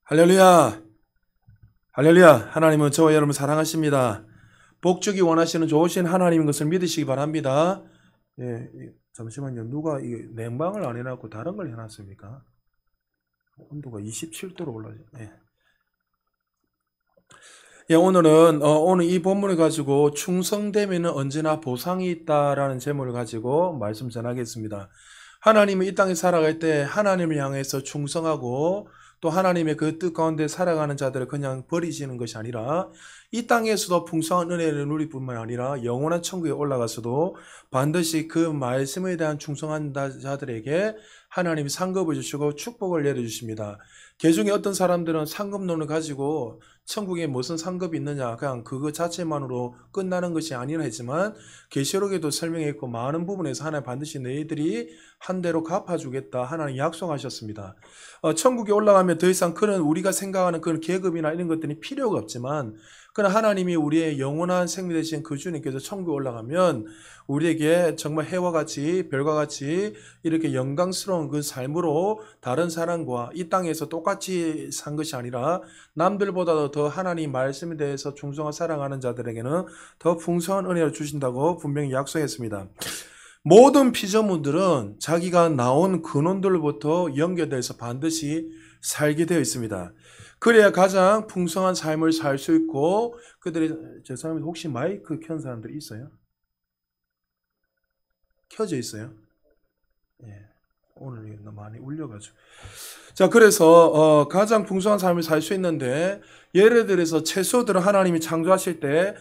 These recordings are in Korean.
할렐루야! 할렐루야! 하나님은 저와 여러분을 사랑하십니다. 복주기 원하시는 좋으신 하나님인 것을 믿으시기 바랍니다. 예, 잠시만요. 누가 이 냉방을 안 해놨고 다른 걸 해놨습니까? 온도가 27도로 올라죠. 예. 예, 오늘 이 본문을 가지고 충성되면 언제나 보상이 있다라는 제목을 가지고 말씀 전하겠습니다. 하나님은 이 땅에 살아갈 때 하나님을 향해서 충성하고 또 하나님의 그 뜻 가운데 살아가는 자들을 그냥 버리시는 것이 아니라 이 땅에서도 풍성한 은혜를 누릴 뿐만 아니라 영원한 천국에 올라가서도 반드시 그 말씀에 대한 충성한 자들에게 하나님이 상급을 주시고 축복을 내려주십니다. 개중에 어떤 사람들은 상급론을 가지고 천국에 무슨 상급이 있느냐 그냥 그거 자체만으로 끝나는 것이 아니라 했지만 계시록에도 설명했고 많은 부분에서 하나님 반드시 너희들이 한 대로 갚아주겠다 하나님 약속하셨습니다. 천국에 올라가면 더 이상 그런 우리가 생각하는 그런 계급이나 이런 것들이 필요가 없지만 그러나 하나님이 우리의 영원한 생명 되신 그 주님께서 천국에 올라가면 우리에게 정말 해와 같이 별과 같이 이렇게 영광스러운 그 삶으로 다른 사람과 이 땅에서 똑같이 산 것이 아니라 남들보다도 더 하나님 말씀에 대해서 충성하고 사랑하는 자들에게는 더 풍성한 은혜를 주신다고 분명히 약속했습니다. 모든 피조물들은 자기가 나온 근원들로부터 연결돼서 반드시 살게 되어 있습니다. 그래야 가장 풍성한 삶을 살 수 있고 죄송합니다. 혹시 마이크 켠 사람들 있어요? 켜져 있어요? 예. 오늘 너무 많이 울려가지고. 자, 그래서 가장 풍성한 삶을 살 수 있는데 예를 들어서 채소들은 하나님이 창조하실 때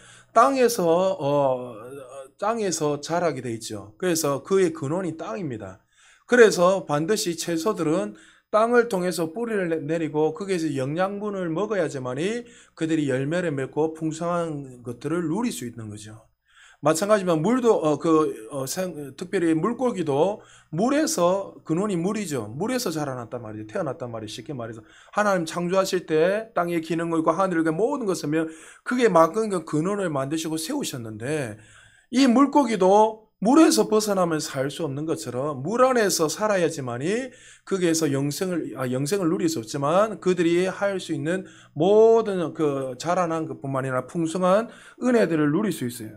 땅에서 자라게 돼 있죠. 그래서 그의 근원이 땅입니다. 그래서 반드시 채소들은 땅을 통해서 뿌리를 내리고 거기에서 영양분을 먹어야지만이 그들이 열매를 맺고 풍성한 것들을 누릴 수 있는 거죠. 마찬가지지만 물도 특별히 물고기도 물에서 근원이 물이죠. 물에서 자라났단 말이죠. 태어났단 말이에요. 쉽게 말해서 하나님 창조하실 때 땅의 기능과 하늘과 모든 것을 그게 막은 근원을 만드시고 세우셨는데 이 물고기도 물에서 벗어나면 살 수 없는 것처럼 물 안에서 살아야지만이 거기에서 영생을 누릴 수 없지만 그들이 할 수 있는 모든 그 자라난 것뿐만 아니라 풍성한 은혜들을 누릴 수 있어요.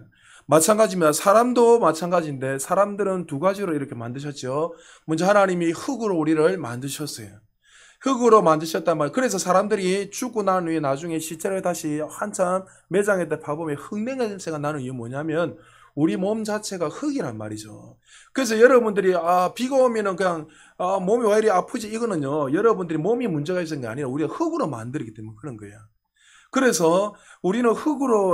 마찬가지입니다. 사람도 마찬가지인데 사람들은 두 가지로 이렇게 만드셨죠. 먼저 하나님이 흙으로 우리를 만드셨어요. 흙으로 만드셨단 말이에요. 그래서 사람들이 죽고 난 후에 나중에 시체를 다시 한참 매장에다 파보면 흙냄 냄새가 나는 이유 뭐냐면 우리 몸 자체가 흙이란 말이죠. 그래서 여러분들이 비가 오면은 그냥 몸이 왜 이리 아프지 이거는요. 여러분들이 몸이 문제가 있는 게 아니라 우리가 흙으로 만들기 때문에 그런 거예요. 그래서 우리는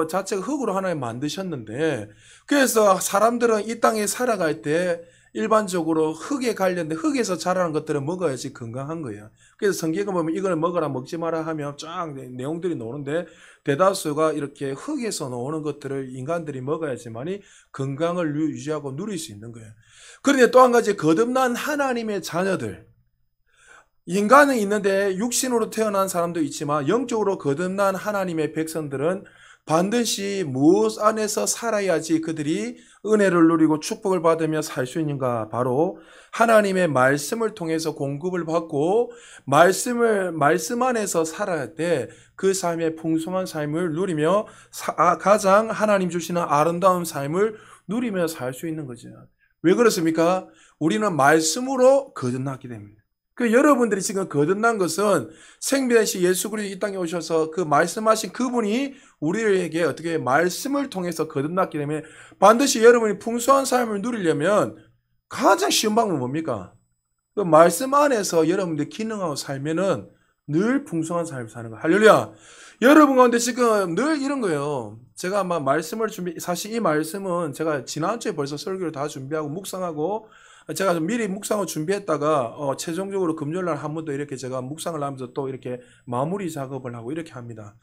자체가 흙으로 하나님 만드셨는데 그래서 사람들은 이 땅에 살아갈 때 일반적으로 흙에 관련된 흙에서 자라는 것들을 먹어야지 건강한 거예요. 그래서 성경에 보면 이걸 먹어라 먹지 마라 하면 쫙 내용들이 나오는데 대다수가 이렇게 흙에서 나오는 것들을 인간들이 먹어야지만이 건강을 유지하고 누릴 수 있는 거예요. 그런데 또 한 가지 거듭난 하나님의 자녀들 인간은 있는데 육신으로 태어난 사람도 있지만 영적으로 거듭난 하나님의 백성들은 반드시 무엇 안에서 살아야지 그들이 은혜를 누리고 축복을 받으며 살 수 있는가? 바로 하나님의 말씀을 통해서 공급을 받고 말씀 안에서 살아갈 때 그 삶의 풍성한 삶을 누리며 가장 하나님 주시는 아름다운 삶을 누리며 살 수 있는 거죠. 왜 그렇습니까? 우리는 말씀으로 거듭났기 때문에. 여러분들이 지금 거듭난 것은 생명되신 예수 그리스도 이 땅에 오셔서 그 말씀하신 그분이 우리에게 어떻게 말씀을 통해서 거듭났기 때문에 반드시 여러분이 풍성한 삶을 누리려면 가장 쉬운 방법은 뭡니까? 그 말씀 안에서 여러분들이 기능하고 살면은 늘 풍성한 삶을 사는 거예요. 할렐루야! 여러분 가운데 지금 늘 이런 거예요. 제가 아마 사실 이 말씀은 제가 지난주에 벌써 설교를 다 준비하고 묵상하고 제가 미리 묵상을 준비했다가 최종적으로 금요일날 한 번 더 이렇게 제가 묵상을 하면서 또 이렇게 마무리 작업을 하고 이렇게 합니다.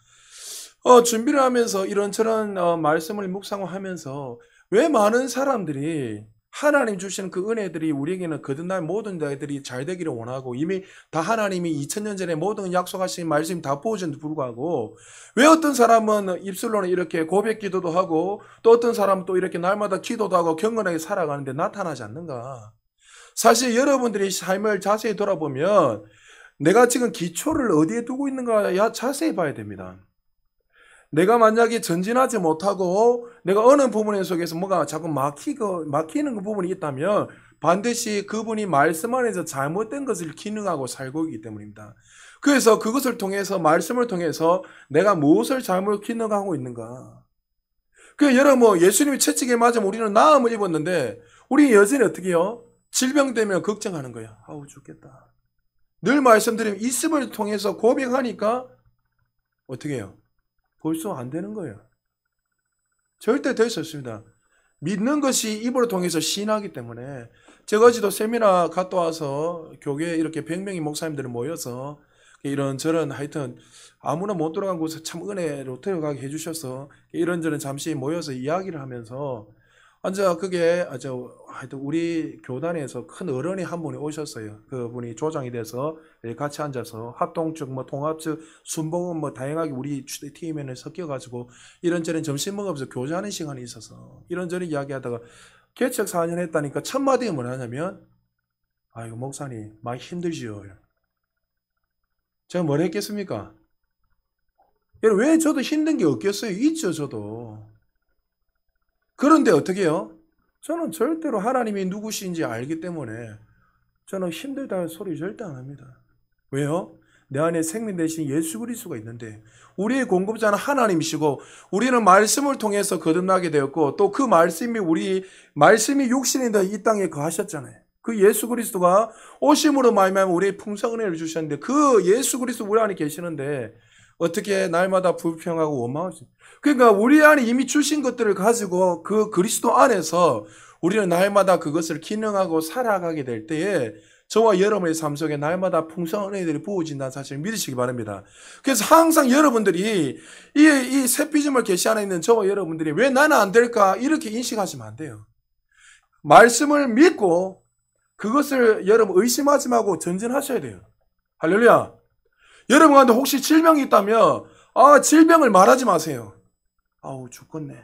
준비를 하면서 이런저런 말씀을 묵상을 하면서 왜 많은 사람들이 하나님 주시는 그 은혜들이 우리에게는 거듭날 모든 자들이 잘 되기를 원하고 이미 다 하나님이 2000년 전에 모든 약속하신 말씀이 다 부어졌는데 불구하고 왜 어떤 사람은 입술로는 이렇게 고백 기도도 하고 또 어떤 사람은 또 이렇게 날마다 기도도 하고 경건하게 살아가는데 나타나지 않는가? 사실 여러분들이 삶을 자세히 돌아보면 내가 지금 기초를 어디에 두고 있는가 자세히 봐야 됩니다. 내가 만약에 전진하지 못하고 내가 어느 부분 속에서 뭐가 자꾸 막히는 그 부분이 있다면 반드시 그분이 말씀 안에서 잘못된 것을 기능하고 살고 있기 때문입니다. 그래서 그것을 통해서 말씀을 통해서 내가 무엇을 잘못 기능하고 있는가. 그 여러분 예수님이 채찍에 맞으면 우리는 나음을 입었는데 우리 여전히 어떻게 해요? 질병되면 걱정하는 거야. 아우 죽겠다. 늘 말씀드리면 이습을 통해서 고백하니까 어떻게 해요? 벌써 안 되는 거예요. 절대 될 수 없습니다. 믿는 것이 입으로 통해서 신하기 때문에 제가 어제도 세미나 갔다 와서 교회에 이렇게 100명의 목사님들이 모여서 이런저런 하여튼 아무나 못 들어간 곳에 참 은혜로 들어가게 해주셔서 이런저런 잠시 모여서 이야기를 하면서 그게 하여튼 우리 교단에서 큰 어른이 한 분이 오셨어요. 그분이 조장이 돼서 같이 앉아서 합동측, 통합측, 순복음 다양하게 우리 팀에는 섞여가지고 이런저런 점심 먹으면서 교제하는 시간이 있어서 이런저런 이야기하다가 개척 4년 했다니까 첫 마디가 뭐냐면 아이고 목사님 많이 힘들지요. 제가 뭘 했겠습니까? 여러분 왜 저도 힘든 게 없겠어요? 있죠 저도. 그런데 어떻게 해요? 저는 절대로 하나님이 누구신지 알기 때문에 저는 힘들다는 소리 절대 안 합니다. 왜요? 내 안에 생명 대신 예수 그리스도가 있는데 우리의 공급자는 하나님이시고 우리는 말씀을 통해서 거듭나게 되었고 또 그 말씀이 육신이 되어 이 땅에 거하셨잖아요. 그 예수 그리스도가 오심으로 말미암아 우리의 풍성한 은혜를 주셨는데 그 예수 그리스도 우리 안에 계시는데 어떻게 날마다 불평하고 원망하지? 그러니까 우리 안에 이미 주신 것들을 가지고 그 그리스도 안에서 우리는 날마다 그것을 기능하고 살아가게 될 때에 저와 여러분의 삶 속에 날마다 풍성한 은혜들이 부어진다는 사실을 믿으시기 바랍니다. 그래서 항상 여러분들이 이 새피즘을 계시 안에 있는 저와 여러분들이 왜 나는 안 될까 이렇게 인식하시면 안 돼요. 말씀을 믿고 그것을 여러분 의심하지 말고 전진하셔야 돼요. 할렐루야. 여러분 가운데 혹시 질병이 있다면 질병을 말하지 마세요. 아우 죽겠네.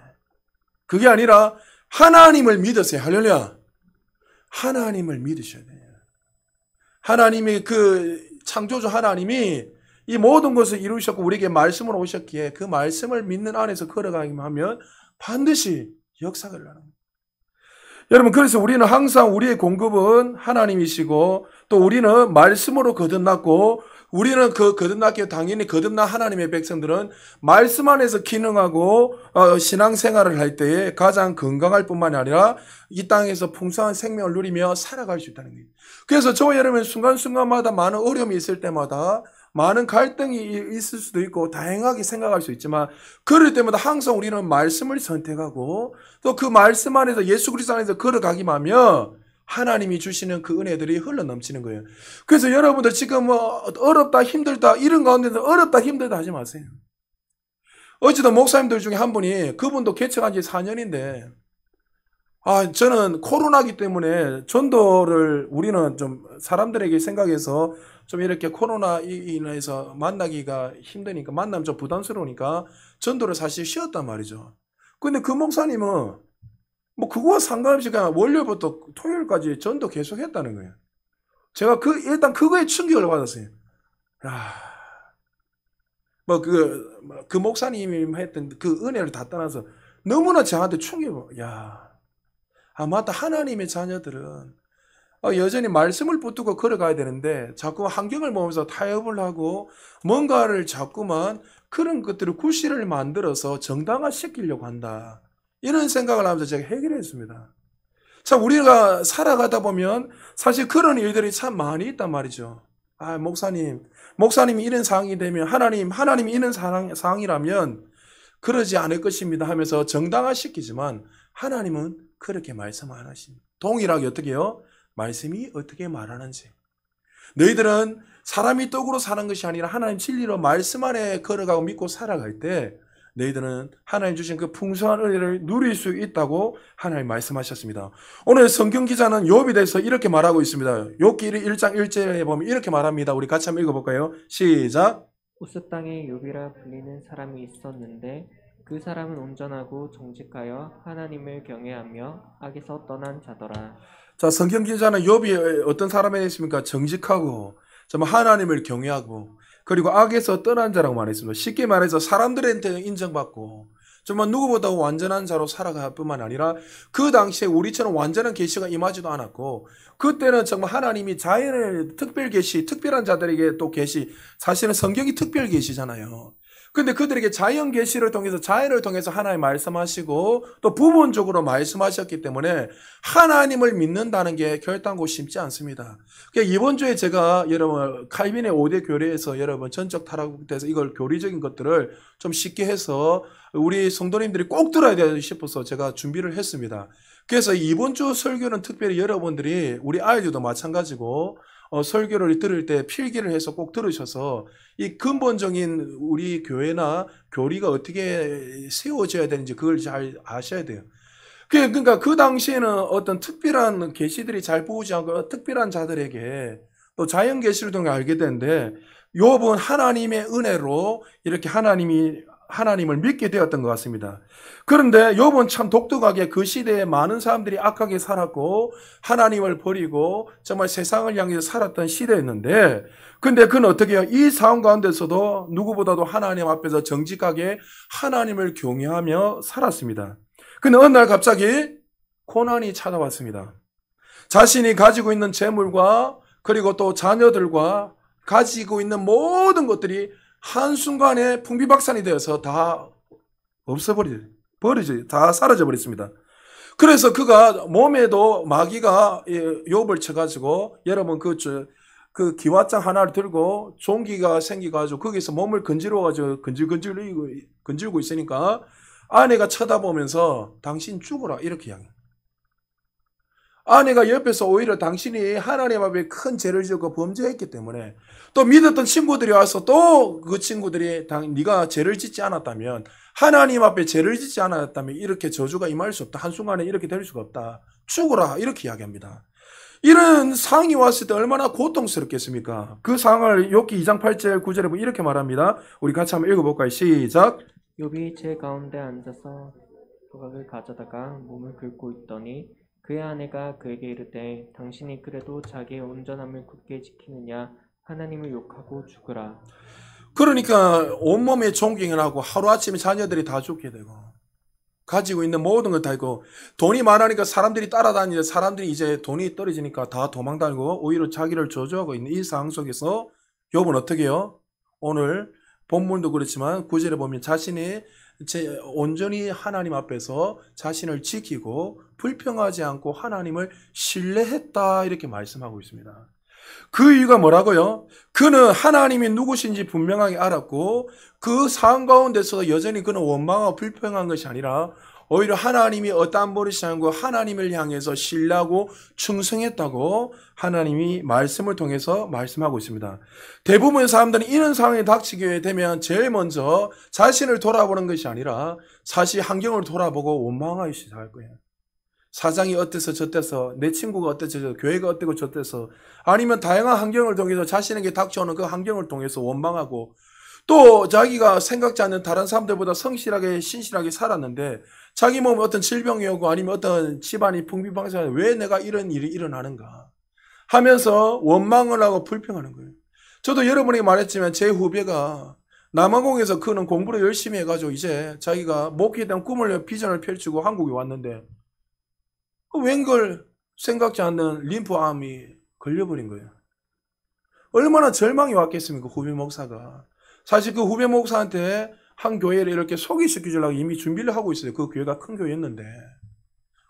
그게 아니라 하나님을 믿으세요. 할렐루야. 하나님을 믿으셔야 돼요. 하나님이 그 창조주 하나님이 이 모든 것을 이루셨고 우리에게 말씀으로 오셨기에 그 말씀을 믿는 안에서 걸어가기만 하면 반드시 역사가 일어납니다. 여러분 그래서 우리는 항상 우리의 공급은 하나님이시고 또 우리는 말씀으로 거듭났고 우리는 그 거듭났기에 당연히 거듭난 하나님의 백성들은 말씀 안에서 기능하고 신앙생활을 할 때에 가장 건강할 뿐만이 아니라 이 땅에서 풍성한 생명을 누리며 살아갈 수 있다는 거예요. 그래서 저와 여러분 순간순간마다 많은 어려움이 있을 때마다 많은 갈등이 있을 수도 있고 다양하게 생각할 수 있지만 그럴 때마다 항상 우리는 말씀을 선택하고 또 그 말씀 안에서 예수 그리스도 안에서 걸어가기만 하면 하나님이 주시는 그 은혜들이 흘러넘치는 거예요. 그래서 여러분들 지금 어렵다 힘들다 이런 가운데서 어렵다 힘들다 하지 마세요. 어제도 목사님들 중에 한 분이 그분도 개척한 지 4년인데 저는 코로나기 때문에 전도를 우리는 좀 사람들에게 생각해서 좀 이렇게 코로나 인해서 만나기가 힘드니까 만나면 좀 부담스러우니까 전도를 사실 쉬었단 말이죠. 근데 그 목사님은 그거와 상관없이 그냥 월요일부터 토요일까지 전도 계속 했다는 거예요. 제가 일단 그거에 충격을 받았어요. 그 목사님이 했던 그 은혜를 다 떠나서 너무나 저한테 충격을, 맞다. 하나님의 자녀들은 여전히 말씀을 붙들고 걸어가야 되는데 자꾸 환경을 보면서 타협을 하고 뭔가를 자꾸만 그런 것들을 구실을 만들어서 정당화시키려고 한다. 이런 생각을 하면서 제가 해결했습니다. 참 우리가 살아가다 보면 사실 그런 일들이 참 많이 있단 말이죠. 목사님이 이런 상황이 되면 하나님이 이런 상황이라면 그러지 않을 것입니다 하면서 정당화시키지만 하나님은 그렇게 말씀 안 하십니다. 동일하게 어떻게 해요? 말씀이 어떻게 말하는지. 너희들은 사람이 떡으로 사는 것이 아니라 하나님 진리로 말씀 안에 걸어가고 믿고 살아갈 때 너희들은 하나님 주신 그 풍성한 은혜를 누릴 수 있다고 하나님 말씀하셨습니다. 오늘 성경 기자는 욥에 대해서 이렇게 말하고 있습니다. 욥기 1장 1절에 보면 이렇게 말합니다. 우리 같이 한번 읽어볼까요? 시작. 우스 땅에 욥이라 불리는 사람이 있었는데 그 사람은 온전하고 정직하여 하나님을 경외하며 악에서 떠난 자더라. 자, 성경 기자는 욥이 어떤 사람이 있습니까? 정직하고 정말 하나님을 경외하고 그리고 악에서 떠난 자라고 말했습니다. 쉽게 말해서 사람들한테 인정받고 정말 누구보다 완전한 자로 살아갈 뿐만 아니라 그 당시에 우리처럼 완전한 계시가 임하지도 않았고 그때는 정말 하나님이 자연의 특별 계시, 특별한 자들에게 또 계시, 사실은 성경이 특별 계시잖아요. 근데 그들에게 자연 계시를 통해서 자연을 통해서 하나님 말씀하시고 또 부분적으로 말씀하셨기 때문에 하나님을 믿는다는 게 결단코 쉽지 않습니다. 그러니까 이번 주에 제가 여러분 칼빈의 5대 교리에서 여러분 전적 타락돼서 이걸 교리적인 것들을 좀 쉽게 해서 우리 성도님들이 꼭 들어야 되겠다 싶어서 제가 준비를 했습니다. 그래서 이번 주 설교는 특별히 여러분들이 우리 아이들도 마찬가지고 설교를 들을 때 필기를 해서 꼭 들으셔서 이 근본적인 우리 교회나 교리가 어떻게 세워져야 되는지 그걸 잘 아셔야 돼요. 그러니까 그 당시에는 어떤 특별한 계시들이 잘 보이지 않고 특별한 자들에게 또 자연 계시를 통해 알게 되는데 욥은 하나님의 은혜로 이렇게 하나님을 믿게 되었던 것 같습니다. 그런데 욥은 참 독특하게 그 시대에 많은 사람들이 악하게 살았고 하나님을 버리고 정말 세상을 향해서 살았던 시대였는데 근데 그는 어떻게 해요? 이 상황 가운데서도 누구보다도 하나님 앞에서 정직하게 하나님을 경외하며 살았습니다. 근데 어느 날 갑자기 고난이 찾아왔습니다. 자신이 가지고 있는 재물과 그리고 또 자녀들과 가지고 있는 모든 것들이 한순간에 풍비박산이 되어서 다 다 사라져버렸습니다. 그래서 그가 몸에도 마귀가 욥을 쳐가지고 여러분 그 기왓장 하나를 들고 종기가 생겨가지고 거기서 몸을 건지러워가지고 건질고 있으니까 아내가 쳐다보면서 당신 죽어라 이렇게 이야기해요. 아내가 옆에서 오히려 당신이 하나님 앞에 큰 죄를 지었고 범죄했기 때문에 또 믿었던 친구들이 와서 또 그 친구들이 네가 죄를 짓지 않았다면 하나님 앞에 죄를 짓지 않았다면 이렇게 저주가 임할 수 없다. 한순간에 이렇게 될 수가 없다. 죽어라 이렇게 이야기합니다. 이런 상황이 왔을 때 얼마나 고통스럽겠습니까? 그 상황을 욥기 2장 8절 9절에 보면 이렇게 말합니다. 우리 같이 한번 읽어볼까요? 시작. 욥이 제 가운데 앉아서 조각을 가져다가 몸을 긁고 있더니 그의 아내가 그에게 이르되 당신이 그래도 자기의 온전함을 굳게 지키느냐 하나님을 욕하고 죽으라. 그러니까 온몸에 존경을 하고 하루아침에 자녀들이 다 죽게 되고 가지고 있는 모든 걸 다 있고 돈이 많으니까 사람들이 따라다니는데 사람들이 이제 돈이 떨어지니까 다 도망다니고 오히려 자기를 저주하고 있는 이 상황 속에서 욥은 어떻게 해요? 오늘 본문도 그렇지만 9절에 보면 자신이 온전히 하나님 앞에서 자신을 지키고 불평하지 않고 하나님을 신뢰했다 이렇게 말씀하고 있습니다. 그 이유가 뭐라고요? 그는 하나님이 누구신지 분명하게 알았고 그 상황 가운데서 여전히 그는 원망하고 불평한 것이 아니라 오히려 하나님이 어떠한 분이시고 하나님을 향해서 신뢰하고 충성했다고 하나님이 말씀을 통해서 말씀하고 있습니다. 대부분의 사람들은 이런 상황에 닥치게 되면 제일 먼저 자신을 돌아보는 것이 아니라 사실 환경을 돌아보고 원망하기 시작할 거예요. 사장이 어때서 저때서 내 친구가 어때서 교회가 어때고 저때서 아니면 다양한 환경을 통해서 자신에게 닥쳐오는 그 환경을 통해서 원망하고 또 자기가 생각지 않는 다른 사람들보다 성실하게 신실하게 살았는데 자기 몸에 어떤 질병이 오고 아니면 어떤 집안이 풍비박산에 왜 내가 이런 일이 일어나는가 하면서 원망을 하고 불평하는 거예요. 저도 여러분에게 말했지만 제 후배가 남아공에서 그는 공부를 열심히 해가지고 이제 자기가 목표에 대한 꿈을 비전을 펼치고 한국에 왔는데 웬걸 생각지 않는 림프암이 걸려버린 거예요. 얼마나 절망이 왔겠습니까? 후배 목사가. 사실 그 후배 목사한테 한 교회를 이렇게 소개시켜주려고 이미 준비를 하고 있어요. 그 교회가 큰 교회였는데.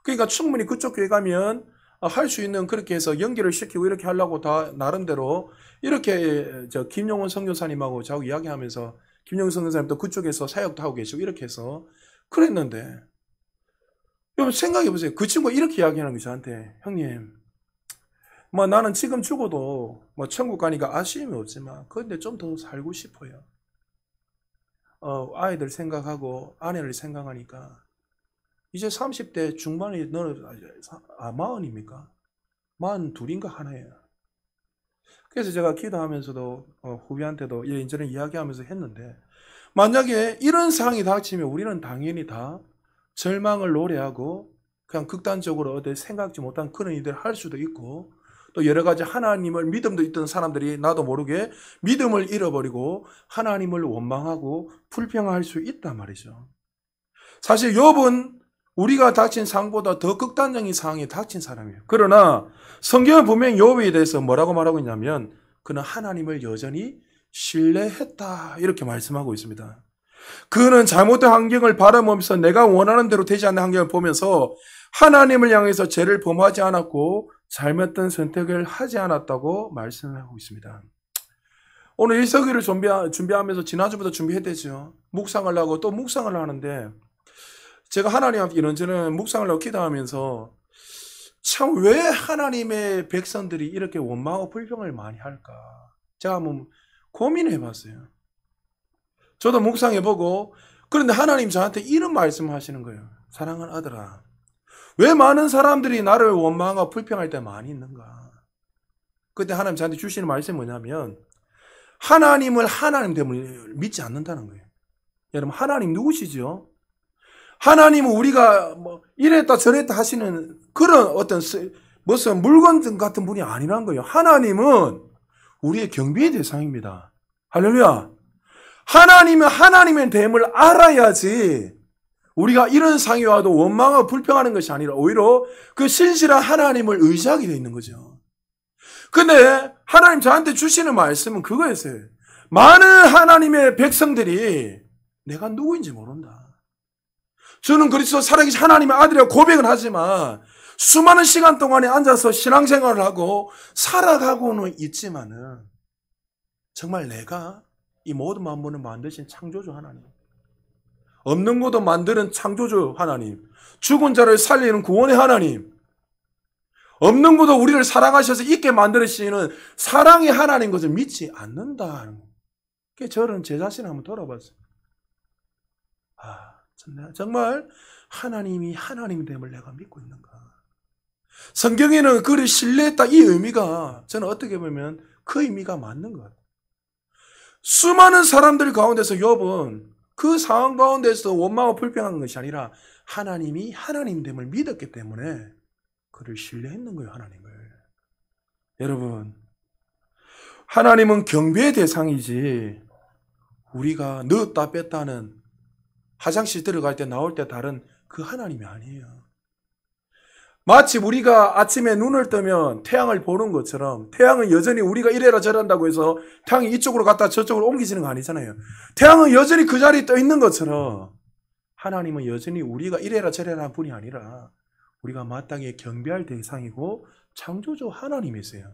그러니까 충분히 그쪽 교회 가면 할 수 있는 그렇게 해서 연결을 시키고 이렇게 하려고 다 나름대로 이렇게 김용훈 선교사님하고 자꾸 이야기하면서 김용훈 선교사님도 그쪽에서 사역도 하고 계시고 이렇게 해서 그랬는데 여러분 생각해 보세요. 그 친구가 이렇게 이야기하는 거예요. 저한테. 형님 나는 지금 죽어도 천국 가니까 아쉬움이 없지만 그런데 좀 더 살고 싶어요. 아이들 생각하고 아내를 생각하니까 이제 30대 중반에 마흔입니까? 42인가 하나예요. 그래서 제가 기도하면서도 후배한테도 이런저런 이야기하면서 했는데 만약에 이런 상황이 닥치면 우리는 당연히 다 절망을 노래하고 그냥 극단적으로 어디 생각지 못한 그런 일들을 할 수도 있고 또 여러 가지 하나님을 믿음도 있던 사람들이 나도 모르게 믿음을 잃어버리고 하나님을 원망하고 불평할 수 있단 말이죠. 사실 욥은 우리가 닥친 상보다 더 극단적인 상황에 닥친 사람이에요. 그러나 성경은 분명히 욥에 대해서 뭐라고 말하고 있냐면 그는 하나님을 여전히 신뢰했다 이렇게 말씀하고 있습니다. 그는 잘못된 환경을 바라보면서 내가 원하는 대로 되지 않는 환경을 보면서 하나님을 향해서 죄를 범하지 않았고 잘못된 선택을 하지 않았다고 말씀하고 있습니다. 오늘 이 설교를 준비하면서 지난주부터 준비했대죠. 묵상을 하고 또 묵상을 하는데 제가 하나님한테 이런저런 묵상을 하고 기도하면서 참 왜 하나님의 백성들이 이렇게 원망하고 불평을 많이 할까? 제가 한번 고민해 봤어요. 저도 묵상해보고 그런데 하나님 저한테 이런 말씀을 하시는 거예요. 사랑하는 아들아, 왜 많은 사람들이 나를 원망하고 불평할 때 많이 있는가? 그때 하나님 저한테 주시는 말씀이 뭐냐면 하나님을 하나님 때문에 믿지 않는다는 거예요. 여러분 하나님 누구시죠? 하나님은 우리가 뭐 이랬다 저랬다 하시는 그런 어떤 무슨 물건 같은 분이 아니란 거예요. 하나님은 우리의 경배의 대상입니다. 할렐루야. 하나님은 하나님의 됨을 알아야지 우리가 이런 상황이 와도 원망하고 불평하는 것이 아니라 오히려 그 신실한 하나님을 의지하게 되어 있는 거죠. 근데 하나님 저한테 주시는 말씀은 그거였어요. 많은 하나님의 백성들이 내가 누구인지 모른다. 저는 그리스도 살아계신 하나님의 아들이라고 고백은 하지만 수많은 시간 동안에 앉아서 신앙생활을 하고 살아가고는 있지만은 정말 내가 이 모든 만물을 만드신 창조주 하나님, 없는 것도 만드는 창조주 하나님, 죽은 자를 살리는 구원의 하나님, 없는 것도 우리를 사랑하셔서 있게 만들으시는 사랑의 하나님 것을 믿지 않는다. 그래서 저는 제 자신을 한번 돌아봤어요. 정말 하나님이 하나님됨을 내가 믿고 있는가? 성경에는 그를 신뢰했다 이 의미가 저는 어떻게 보면 그 의미가 맞는 것 같아요. 수많은 사람들 가운데서 욥은 그 상황 가운데서 원망하고 불평한 것이 아니라 하나님이 하나님됨을 믿었기 때문에 그를 신뢰했는 거예요. 하나님을. 여러분 하나님은 경배의 대상이지 우리가 넣었다 뺐다는 화장실 들어갈 때 나올 때 다른 그 하나님이 아니에요. 마치 우리가 아침에 눈을 뜨면 태양을 보는 것처럼 태양은 여전히 우리가 이래라 저란다고 해서 태양이 이쪽으로 갔다 저쪽으로 옮기지는 거 아니잖아요. 태양은 여전히 그 자리에 떠 있는 것처럼 하나님은 여전히 우리가 이래라 저래라 한 분이 아니라 우리가 마땅히 경배할 대상이고 창조주 하나님이세요.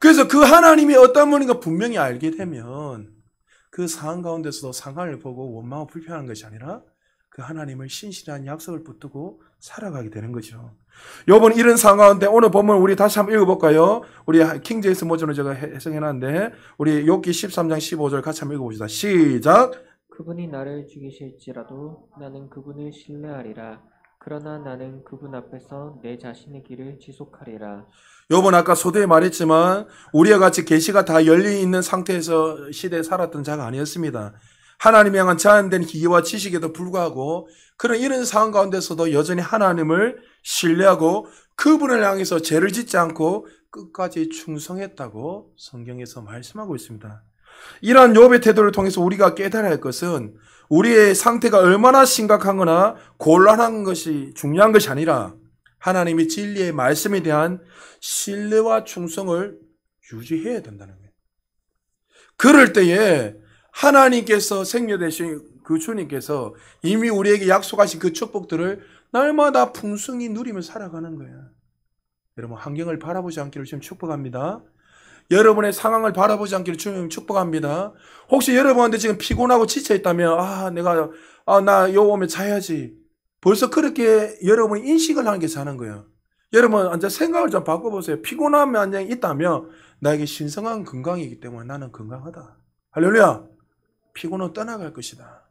그래서 그 하나님이 어떤 분인가 분명히 알게 되면 그 상황 가운데서도 상황을 보고 원망하고 불평하는 것이 아니라 그 하나님을 신실한 약속을 붙들고 살아가게 되는 거죠. 욥은 이런 상황 가운데 오늘 보면 우리 다시 한번 읽어볼까요? 우리 킹제임스 버전으로 제가 해석해놨는데 우리 욥기 13장 15절 같이 한번 읽어봅시다. 시작. 그분이 나를 죽이실지라도 나는 그분을 신뢰하리라. 그러나 나는 그분 앞에서 내 자신의 길을 지속하리라. 욥은 아까 소대에 말했지만 우리와 같이 계시가 다 열려 있는 상태에서 시대에 살았던 자가 아니었습니다. 하나님에 향한 제한된 기회와 지식에도 불구하고 그런 이런 상황 가운데서도 여전히 하나님을 신뢰하고 그분을 향해서 죄를 짓지 않고 끝까지 충성했다고 성경에서 말씀하고 있습니다. 이러한 욥의 태도를 통해서 우리가 깨달아야 할 것은 우리의 상태가 얼마나 심각하거나 곤란한 것이 중요한 것이 아니라 하나님의 진리의 말씀에 대한 신뢰와 충성을 유지해야 된다는 거예요. 그럴 때에 하나님께서 생명 되신 그 주님께서 이미 우리에게 약속하신 그 축복들을 날마다 풍성히 누리며 살아가는 거예요. 여러분 환경을 바라보지 않기를 지금 축복합니다. 여러분의 상황을 바라보지 않기를 주님 축복합니다. 혹시 여러분한테 지금 피곤하고 지쳐있다면 나 요 오면 자야지. 벌써 그렇게 여러분이 인식을 하는 게 자는 거예요. 여러분 앉아 생각을 좀 바꿔보세요. 피곤함이 앉아 있다면 나에게 신성한 건강이기 때문에 나는 건강하다. 할렐루야. 피곤은 떠나갈 것이다.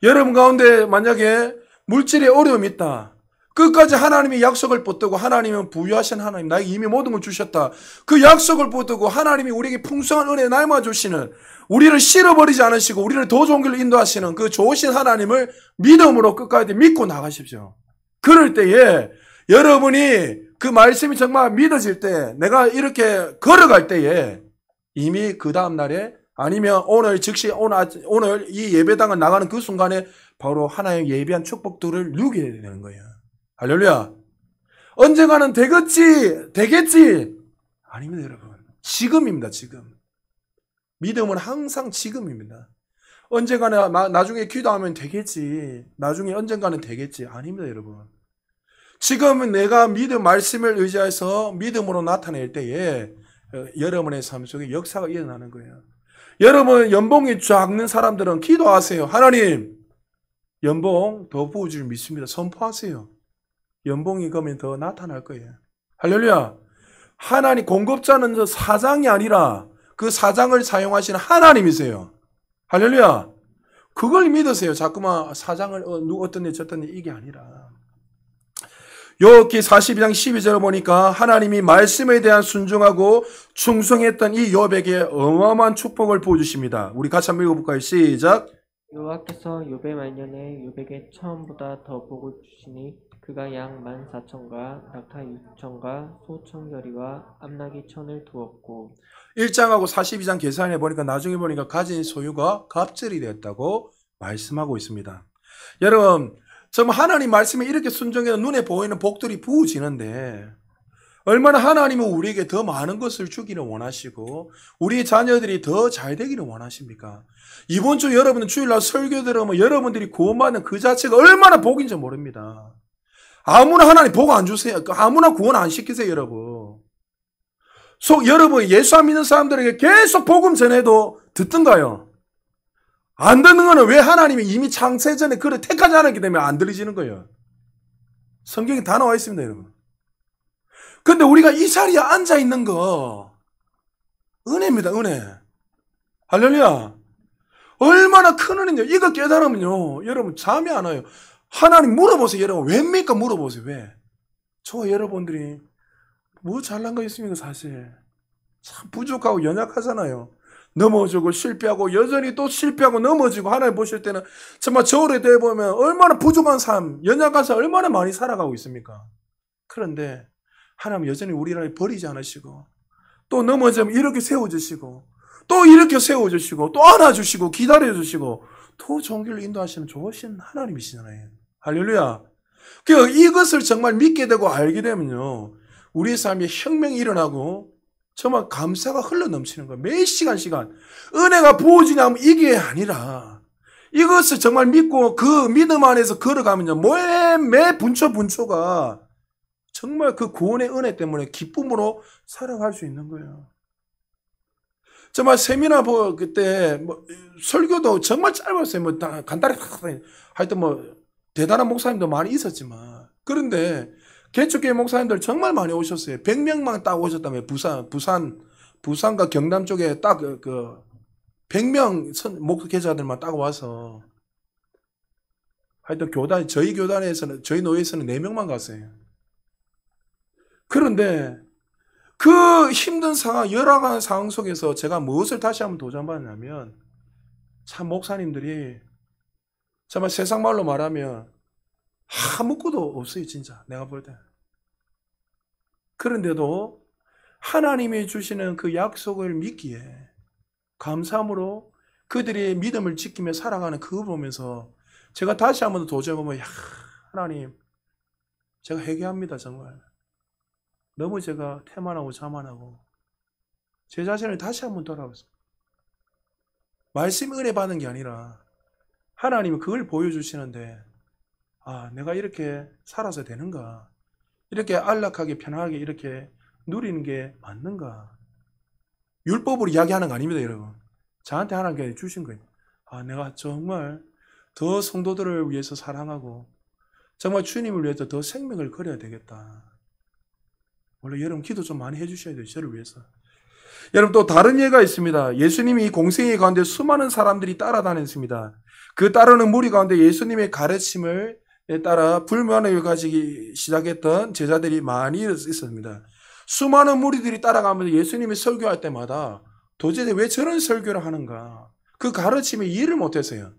여러분 가운데 만약에 물질에 어려움이 있다. 끝까지 하나님의 약속을 붙들고 하나님은 부유하신 하나님, 나에게 이미 모든 걸 주셨다. 그 약속을 붙들고 하나님이 우리에게 풍성한 은혜 날마 주시는, 우리를 실어버리지 않으시고 우리를 더 좋은 길로 인도하시는 그 좋으신 하나님을 믿음으로 끝까지 믿고 나가십시오. 그럴 때에 여러분이 그 말씀이 정말 믿어질 때, 내가 이렇게 걸어갈 때에 이미 그 다음날에 아니면 오늘 즉시 오늘 이 예배당을 나가는 그 순간에 바로 하나님 예비한 축복들을 누리게 되는 거예요. 할렐루야. 언젠가는 되겠지. 아닙니다, 여러분. 지금입니다, 지금. 믿음은 항상 지금입니다. 언젠가는 나중에 기도하면 되겠지. 나중에 언젠가는 되겠지. 아닙니다, 여러분. 지금은 내가 믿음 말씀을 의지해서 믿음으로 나타낼 때에 여러분의 삶 속에 역사가 일어나는 거예요. 여러분 연봉이 작는 사람들은 기도하세요. 하나님 연봉 더 부어줄 믿습니다. 선포하세요. 연봉이 그러면 더 나타날 거예요. 할렐루야. 하나님 공급자는 저 사장이 아니라 그 사장을 사용하시는 하나님이세요. 할렐루야. 그걸 믿으세요. 자꾸만 사장을 어떤 애 저떤 애 이게 아니라. 욥기 42장 12절을 보니까 하나님이 말씀에 대한 순종하고 충성했던 이 욥에게 어마어마한 축복을 부어주십니다. 우리 같이 한번 읽어볼까요? 시작. 여호와께서 욥의 말년에 욥에게 처음보다 더 복을 주시니 그가 양 14,000과 낙타 6,000과 소 1,000결이와 암나귀 1,000을 두었고 1장하고 42장 계산해 보니까 나중에 보니까 가진 소유가 갑절이 되었다고 말씀하고 있습니다. 여러분 정말 하나님 말씀에 이렇게 순종해서 눈에 보이는 복들이 부어지는데 얼마나 하나님은 우리에게 더 많은 것을 주기를 원하시고 우리 자녀들이 더 잘 되기를 원하십니까? 이번 주 여러분 주일날 설교 들으면 여러분들이 구원받는 그 자체가 얼마나 복인지 모릅니다. 아무나 하나님 복 안 주세요. 아무나 구원 안 시키세요, 여러분. 여러분 예수 안 믿는 사람들에게 계속 복음 전해도 듣던가요? 안 듣는 거는 왜 하나님이 이미 창세 전에 그를 택하지 않았기 때문에 안 들리시는 거예요. 성경에 다 나와 있습니다, 여러분. 근데 우리가 이 자리에 앉아 있는 거 은혜입니다, 은혜. 할렐루야. 얼마나 큰 은혜인요. 이거 깨달으면요, 여러분 잠이 안 와요. 하나님 물어보세요, 여러분. 왜입니까? 물어보세요, 왜? 저 여러분들이 뭐 잘난 거 있습니까, 사실. 참 부족하고 연약하잖아요. 넘어지고 실패하고 여전히 또 실패하고 넘어지고 하나님 보실 때는 정말 저울에 대보면 얼마나 부족한 삶, 연약한 삶 얼마나 많이 살아가고 있습니까? 그런데 하나님 여전히 우리를 버리지 않으시고 또 넘어지면 이렇게 세워주시고 또 이렇게 세워주시고 또 안아주시고 기다려주시고 또 좋은 길로 인도하시는 좋으신 하나님이시잖아요. 할렐루야. 이것을 정말 믿게 되고 알게 되면요 우리의 삶에 혁명이 일어나고 정말 감사가 흘러넘치는 거예요. 매 시간 은혜가 부어지냐면 이게 아니라 이것을 정말 믿고 그 믿음 안에서 걸어가면요 매 분초가 정말 그 구원의 은혜 때문에 기쁨으로 살아갈 수 있는 거예요. 정말 세미나 그때 설교도 정말 짧았어요. 간단히 하여튼 대단한 목사님도 많이 있었지만 그런데 개척교회 목사님들 정말 많이 오셨어요. 100명만 딱 오셨다며 부산과 경남 쪽에 딱 100명 목회자들만 딱 와서 하여튼 저희 교단에서는 저희 노예에서는 4명만 갔어요. 그런데 그 힘든 상황, 열악한 상황 속에서 제가 무엇을 다시 한번 도전받냐면 참 목사님들이 정말 세상 말로 말하면 아무것도 없어요, 진짜. 내가 볼 때. 그런데도 하나님이 주시는 그 약속을 믿기에 감사함으로 그들의 믿음을 지키며 살아가는 그거 보면서 제가 다시 한번 도전해보면 하나님 제가 회개합니다, 정말. 너무 제가 태만하고 자만하고 제 자신을 다시 한번 돌아보세요. 말씀 은혜 받는 게 아니라 하나님이 그걸 보여주시는데 내가 이렇게 살아서 되는가? 이렇게 안락하게 편하게 이렇게 누리는 게 맞는가? 율법으로 이야기하는 거 아닙니다, 여러분. 저한테 하나님께 주신 거예요. 내가 정말 더 성도들을 위해서 사랑하고 정말 주님을 위해서 더 생명을 걸어야 되겠다. 원래 여러분 기도 좀 많이 해주셔야 돼요, 저를 위해서. 여러분 또 다른 예가 있습니다. 예수님이 공생애 가운데 수많은 사람들이 따라다녔습니다. 그 따르는 무리 가운데 예수님의 가르침을 따라 불만을 가지기 시작했던 제자들이 많이 있었습니다. 수많은 무리들이 따라가면서 예수님이 설교할 때마다 도대체 왜 저런 설교를 하는가? 그 가르침에 이해를 못했어요.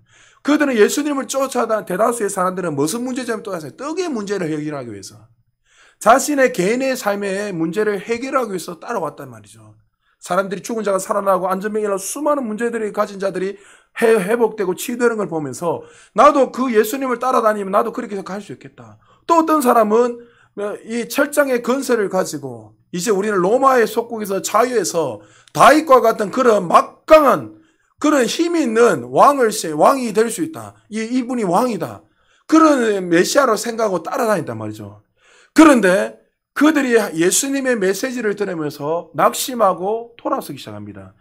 그들은 예수님을 쫓아다니는 대다수의 사람들은 무슨 문제점을 또 하세요? 떡의 문제를 해결하기 위해서. 자신의 개인의 삶의 문제를 해결하기 위해서 따라왔단 말이죠. 사람들이 죽은 자가 살아나고 안전병이나 수많은 문제들이 가진 자들이 회복되고 치유되는 걸 보면서 나도 그 예수님을 따라다니면 나도 그렇게 해서 갈 수 있겠다. 또 어떤 사람은 이 철장의 건설을 가지고 이제 우리는 로마의 속국에서 자유해서 다윗과 같은 그런 막강한 그런 힘이 있는 왕이 될 수 있다. 이분이 왕이다. 그런 메시아로 생각하고 따라다닌단 말이죠. 그런데 그들이 예수님의 메시지를 들으면서 낙심하고 돌아서기 시작합니다.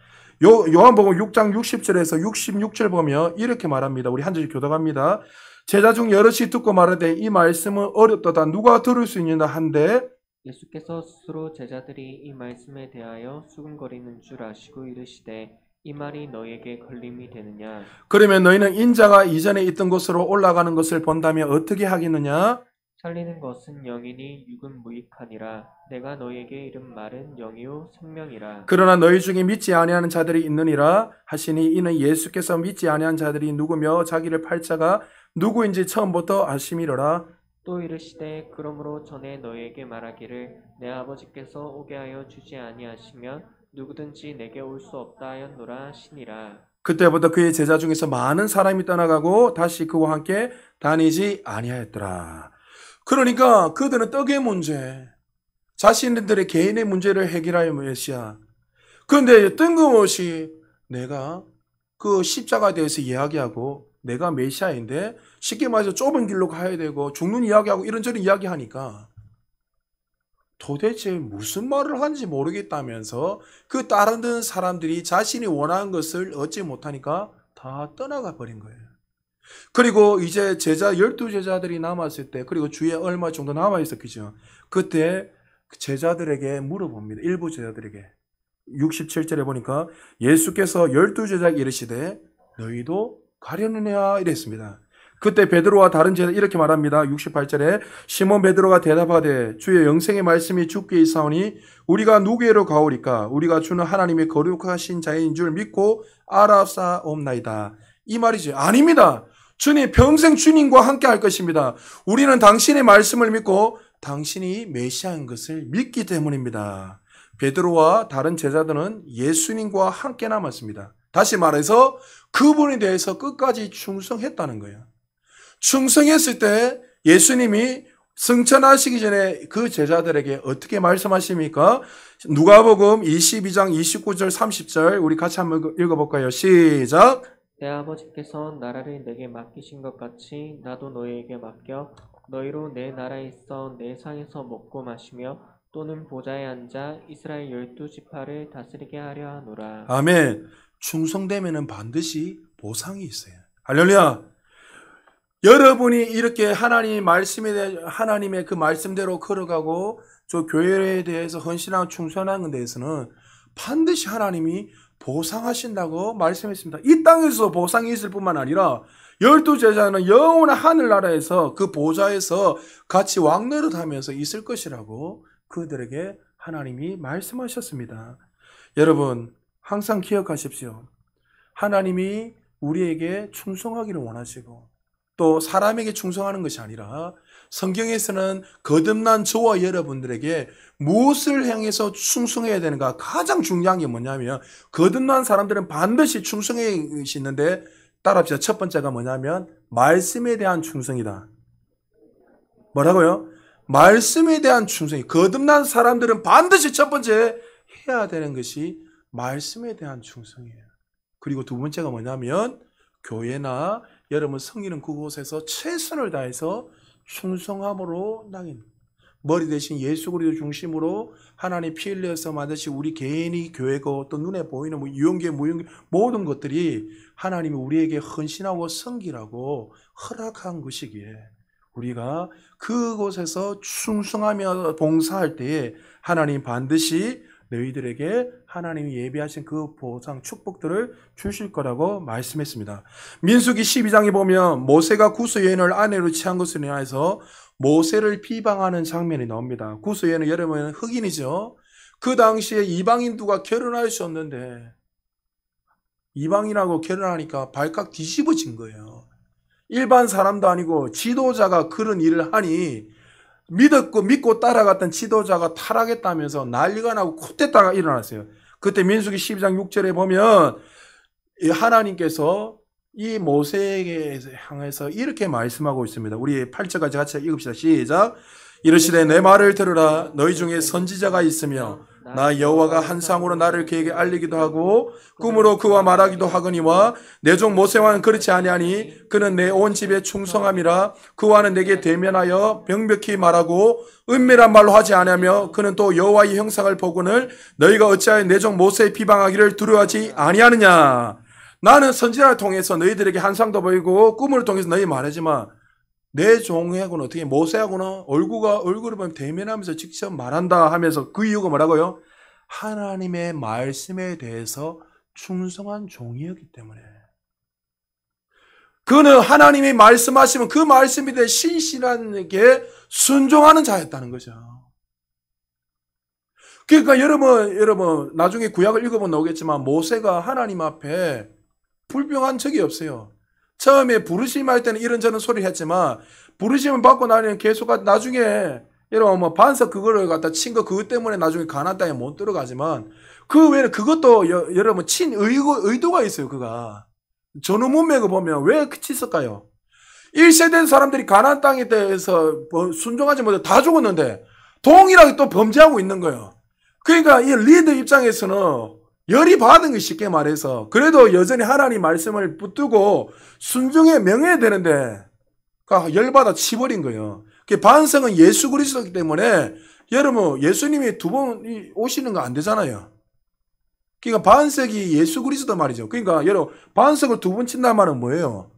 요한복음 6장 60절에서 66절 보면 이렇게 말합니다. 우리 한 절씩 교독합니다. 제자 중 여럿이 듣고 말하되 이 말씀은 어렵도다. 누가 들을 수 있느냐 한데 예수께서 스스로 제자들이 이 말씀에 대하여 수군거리는 줄 아시고 이르시되 이 말이 너희에게 걸림이 되느냐. 그러면 너희는 인자가 이전에 있던 곳으로 올라가는 것을 본다면 어떻게 하겠느냐? 살리는 것은 영이니 육은 무익하니라. 내가 너희에게 이른 말은 영이요 생명이라. 그러나 너희 중에 믿지 아니하는 자들이 있느니라 하시니 이는 예수께서 믿지 아니한 자들이 누구며 자기를 팔 자가 누구인지 처음부터 아심이로라. 또 이르시되 그러므로 전에 너희에게 말하기를 내 아버지께서 오게 하여 주지 아니하시면 누구든지 내게 올 수 없다 하였노라 하시니라. 그때부터 그의 제자 중에서 많은 사람이 떠나가고 다시 그와 함께 다니지 아니하였더라. 그러니까 그들은 떡의 문제, 자신들의 개인의 문제를 해결할 메시아. 그런데 뜬금없이 내가 그 십자가에 대해서 이야기하고 내가 메시아인데 쉽게 말해서 좁은 길로 가야 되고 죽는 이야기하고 이런저런 이야기하니까 도대체 무슨 말을 하는지 모르겠다면서 그 다른 사람들이 자신이 원하는 것을 얻지 못하니까 다 떠나가 버린 거예요. 그리고 이제 12제자들이 남았을 때, 그리고 주에 얼마 정도 남아있었겠죠. 그때 제자들에게 물어봅니다. 일부 제자들에게. 67절에 보니까 예수께서 12제자에게 이르시되 너희도 가려느냐 이랬습니다. 그때 베드로와 다른 제자 이렇게 말합니다. 68절에 시몬 베드로가 대답하되 주의 영생의 말씀이 주께 있사오니 우리가 누구에로 가오리까? 우리가 주는 하나님의 거룩하신 자인 줄 믿고 알았사옵나이다. 이 말이죠. 아닙니다. 주님 평생 주님과 함께 할 것입니다. 우리는 당신의 말씀을 믿고 당신이 메시아인 것을 믿기 때문입니다. 베드로와 다른 제자들은 예수님과 함께 남았습니다. 다시 말해서 그분에 대해서 끝까지 충성했다는 거예요. 충성했을 때 예수님이 승천하시기 전에 그 제자들에게 어떻게 말씀하십니까? 누가복음 22장 29절 30절 우리 같이 한번 읽어볼까요? 시작! 내 아버지께서 나라를 내게 맡기신 것 같이 나도 너희에게 맡겨 너희로 내 나라에 있어 내 상에서 먹고 마시며 또는 보좌에 앉아 이스라엘 12지파를 다스리게 하려 하노라. 아멘. 충성되면은 반드시 보상이 있어요. 할렐루야. 여러분이 이렇게 하나님의 그 말씀대로 걸어가고 저 교회에 대해서 헌신하고 충성하는 데에서는 반드시 하나님이 보상하신다고 말씀했습니다. 이 땅에서 보상이 있을 뿐만 아니라 12제자는 영원한 하늘나라에서 그 보좌에서 같이 왕노릇하면서 있을 것이라고 그들에게 하나님이 말씀하셨습니다. 여러분 항상 기억하십시오. 하나님이 우리에게 충성하기를 원하시고 또 사람에게 충성하는 것이 아니라 성경에서는 거듭난 저와 여러분들에게 무엇을 향해서 충성해야 되는가 가장 중요한 게 뭐냐면 거듭난 사람들은 반드시 충성해야 것이 있는데 따라합시다. 첫 번째가 뭐냐면 말씀에 대한 충성이다. 뭐라고요? 말씀에 대한 충성이. 거듭난 사람들은 반드시 첫 번째 해야 되는 것이 말씀에 대한 충성이에요. 그리고 두 번째가 뭐냐면 교회나 여러분 성기는 그곳에서 최선을 다해서 충성함으로 나긴 머리 대신 예수 그리스도 중심으로 하나님 피 흘려서 만드신 우리 개인이 교회고 또 눈에 보이는 유용계 무용계 모든 것들이 하나님이 우리에게 헌신하고 섬기라고 허락한 것이기에 우리가 그곳에서 충성하며 봉사할 때에 하나님 반드시 너희들에게 하나님이 예비하신 그 보상 축복들을 주실 거라고 말씀했습니다. 민수기 12장에 보면 모세가 구스 여인을 아내로 취한 것을 인하여서 모세를 비방하는 장면이 나옵니다. 구스 여인은 여러분 흑인이죠. 그 당시에 이방인 누가 결혼할 수 없는데 이방인하고 결혼하니까 발칵 뒤집어진 거예요. 일반 사람도 아니고 지도자가 그런 일을 하니 믿고 따라갔던 지도자가 타락했다면서 난리가 나고 쿠데타가 일어났어요. 그때 민수기 12장 6절에 보면 이 하나님께서 이 모세에게 향해서 이렇게 말씀하고 있습니다. 우리 8절까지 같이 읽읍시다. 시작. 이르시되 내 말을 들으라. 너희 중에 선지자가 있으며 나 여호와가 한 상으로 나를 그에게 알리기도 하고 꿈으로 그와 말하기도 하거니와 내 종 모세와는 그렇지 아니하니 그는 내 온 집에 충성함이라. 그와는 내게 대면하여 명백히 말하고 은밀한 말로 하지 아니하며 그는 또 여호와의 형상을 보고는 너희가 어찌하여 내 종 모세의 비방하기를 두려워하지 아니하느냐. 나는 선지자를 통해서 너희들에게 한상도 보이고 꿈을 통해서 너희 말하지만 내 종하고는 어떻게 모세하고는 얼굴을 보면 대면하면서 직접 말한다 하면서 그 이유가 뭐라고요? 하나님의 말씀에 대해서 충성한 종이었기 때문에. 그는 하나님이 말씀하시면 그 말씀에 대해 신실하게 순종하는 자였다는 거죠. 그러니까 여러분 나중에 구약을 읽어보면 나오겠지만 모세가 하나님 앞에 불평한 적이 없어요. 처음에 부르심할 때는 이런저런 소리를 했지만 부르심을 받고 나면 계속 나중에 여러분 뭐 반석 그거를 갖다 친 거 그것 때문에 나중에 가나안 땅에 못 들어가지만 그 외에는 그것도 여러분 친 의도가 있어요. 그가 전후 문맥을 보면 왜 치었을까요? 1세대 사람들이 가나안 땅에 대해서 순종하지 못해 다 죽었는데 동일하게 또 범죄하고 있는 거예요. 그러니까 이 리더 입장에서는 열이 받은 게 쉽게 말해서 그래도 여전히 하나님 말씀을 붙들고 순종에 명해야 되는데 열받아 치버린 거예요. 반성은 예수 그리스도이기 때문에 여러분 예수님이 두 번 오시는 거 안 되잖아요. 그러니까 반석이 예수 그리스도 말이죠. 그러니까 여러분 반석을 두 번 친다는 말은 뭐예요?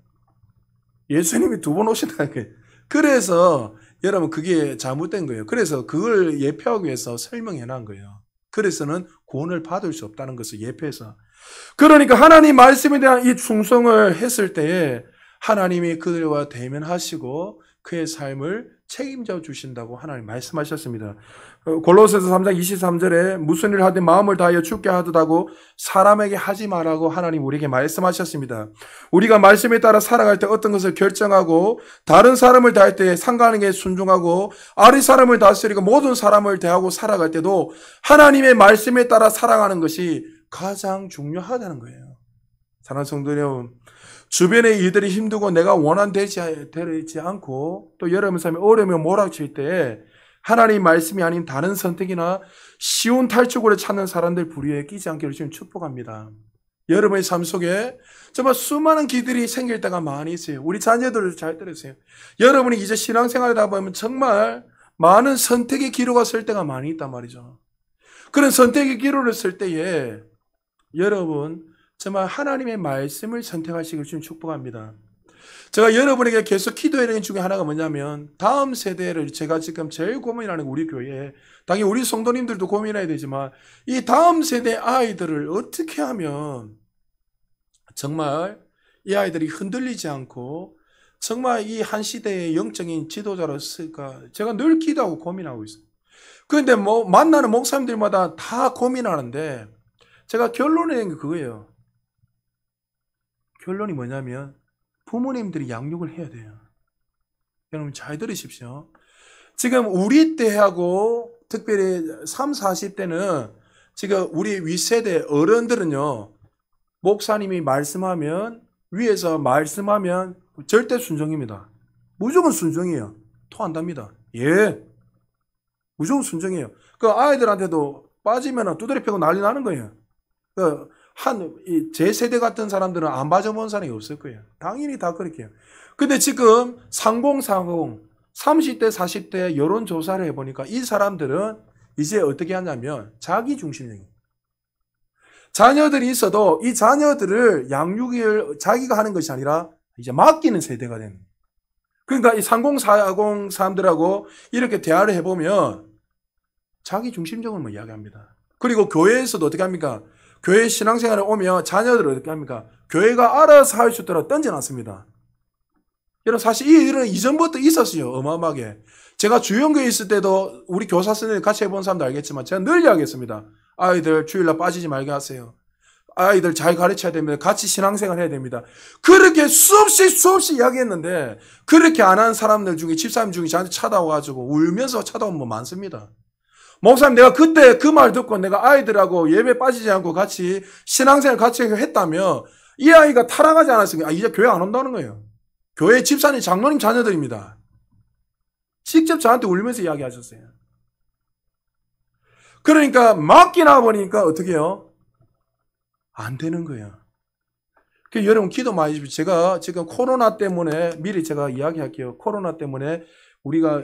예수님이 두 번 오신다는 거예요. 그래서 여러분 그게 잘못된 거예요. 그래서 그걸 예표하기 위해서 설명해 놓은 거예요. 그래서는 구원을 받을 수 없다는 것을 예표해서. 그러니까 하나님 말씀에 대한 이 충성을 했을 때에 하나님이 그들과 대면하시고 그의 삶을 책임져 주신다고 하나님 말씀하셨습니다. 골로새서 3장 23절에 무슨 일을 하든 마음을 다하여 주께 하듯하고 사람에게 하지 말라고 하나님 우리에게 말씀하셨습니다. 우리가 말씀에 따라 살아갈 때 어떤 것을 결정하고 다른 사람을 대할 때 상관에게 순종하고 아리 사람을 다스리고 모든 사람을 대하고 살아갈 때도 하나님의 말씀에 따라 살아가는 것이 가장 중요하다는 거예요. 사랑하는 성도 여러분, 주변의 일들이 힘들고 내가 원한되지 않고 또 여러분 삶에 어려움에 몰아칠 때 하나님 말씀이 아닌 다른 선택이나 쉬운 탈출구를 찾는 사람들 부류에 끼지 않기를 지금 축복합니다. 여러분의 삶 속에 정말 수많은 길들이 생길 때가 많이 있어요. 우리 자녀들을 잘 들으세요. 여러분이 이제 신앙생활을 하다 보면 정말 많은 선택의 기로가 설 때가 많이 있단 말이죠. 그런 선택의 기로를 쓸 때에 여러분 정말 하나님의 말씀을 선택하시길 좀 축복합니다. 제가 여러분에게 계속 기도해야 되는 중에 하나가 뭐냐면 다음 세대를 제가 지금 제일 고민하는 우리 교회에 당연히 우리 성도님들도 고민해야 되지만 이 다음 세대 아이들을 어떻게 하면 정말 이 아이들이 흔들리지 않고 정말 이 한 시대의 영적인 지도자로 쓸까 제가 늘 기도하고 고민하고 있어요. 그런데 뭐 만나는 목사님들마다 다 고민하는데 제가 결론을 낸 게 그거예요. 결론이 뭐냐면 부모님들이 양육을 해야 돼요. 여러분 잘 들으십시오. 지금 우리 때하고 특별히 30, 40대는 지금 우리 윗세대 어른들은요. 목사님이 말씀하면 위에서 말씀하면 절대 순종입니다. 무조건 순종이에요. 토 안 답니다. 예. 무조건 순종이에요. 그 아이들한테도 빠지면 두드려 패고 난리 나는 거예요. 제 세대 같은 사람들은 안 봐줘본 사람이 없을 거예요. 당연히 다 그렇게 해요. 근데 지금 3040, 30대, 40대 여론조사를 해보니까 이 사람들은 이제 어떻게 하냐면 자기 중심적인. 자녀들이 있어도 이 자녀들을 양육을 자기가 하는 것이 아니라 이제 맡기는 세대가 되는 거예요. 그러니까 이 3040 사람들하고 이렇게 대화를 해보면 자기 중심적으로 이야기합니다. 그리고 교회에서도 어떻게 합니까? 교회 신앙생활에 오면 자녀들을 어떻게 합니까? 교회가 알아서 할 수 있도록 던져놨습니다. 여러분 사실 이 일은 이전부터 있었어요. 어마어마하게. 제가 주연교회 있을 때도 우리 교사 선생님 같이 해본 사람도 알겠지만 제가 늘 이야기했습니다. 아이들 주일날 빠지지 말게 하세요. 아이들 잘 가르쳐야 됩니다. 같이 신앙생활 해야 됩니다. 그렇게 수없이 이야기했는데 그렇게 안 한 사람들 중에 집사님 중에 저한테 찾아와가지고 울면서 찾아온 분 많습니다. 목사님 내가 그때 그 말 듣고 내가 아이들하고 예배 빠지지 않고 같이 신앙생활 같이 했다며 이 아이가 타락하지 않았으니까 이제 교회 안 온다는 거예요. 교회 집사님 장로님 자녀들입니다. 직접 저한테 울면서 이야기하셨어요. 그러니까 맡기나 보니까 어떻게 해요? 안 되는 거예요. 그러니까 여러분 기도 많이 해주십시오. 제가 지금 코로나 때문에 미리 제가 이야기할게요. 코로나 때문에 우리가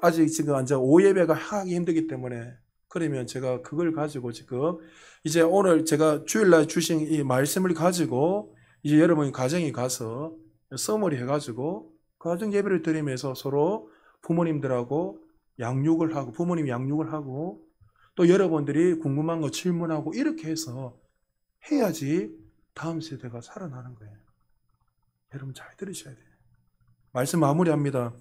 아직 지금 오예배가 하기 힘들기 때문에 그러면 제가 그걸 가지고 지금 이제 오늘 제가 주일날 주신 이 말씀을 가지고 이제 여러분이 가정에 가서 써머리 해가지고 가정 예배를 드리면서 서로 부모님들하고 양육을 하고 부모님 양육을 하고 또 여러분들이 궁금한 거 질문하고 이렇게 해서 해야지 다음 세대가 살아나는 거예요. 여러분 잘 들으셔야 돼요. 말씀 마무리합니다.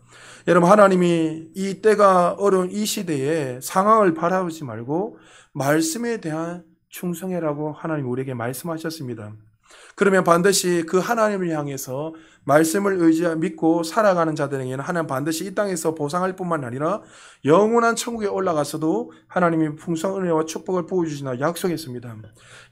여러분 하나님이 이 때가 어려운 이 시대에 상황을 바라보지 말고 말씀에 대한 충성해라고 하나님 우리에게 말씀하셨습니다. 그러면 반드시 그 하나님을 향해서 말씀을 믿고 살아가는 자들에게는 하나님 반드시 이 땅에서 보상할 뿐만 아니라 영원한 천국에 올라가서도 하나님이 풍성한 은혜와 축복을 부어주시나 약속했습니다.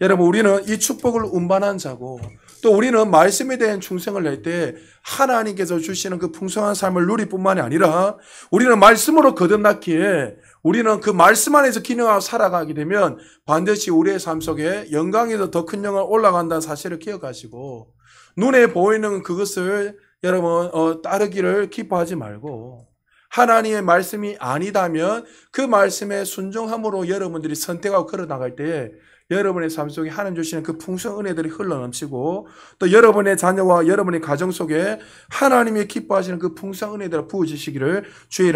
여러분 우리는 이 축복을 운반한 자고 또 우리는 말씀에 대한 충성을 낼 때 하나님께서 주시는 그 풍성한 삶을 누릴 뿐만이 아니라 우리는 말씀으로 거듭났기에 우리는 그 말씀 안에서 기능하고 살아가게 되면 반드시 우리의 삶 속에 영광에서 더 큰 영광 올라간다는 사실을 기억하시고 눈에 보이는 그것을 여러분 따르기를 기뻐하지 말고 하나님의 말씀이 아니다면 그 말씀에 순종함으로 여러분들이 선택하고 걸어나갈 때에 여러분의 삶 속에 하나님 주시는 그 풍성 은혜들이 흘러넘치고 또 여러분의 자녀와 여러분의 가정 속에 하나님이 기뻐하시는 그 풍성 은혜들을 부어주시기를 주의 이름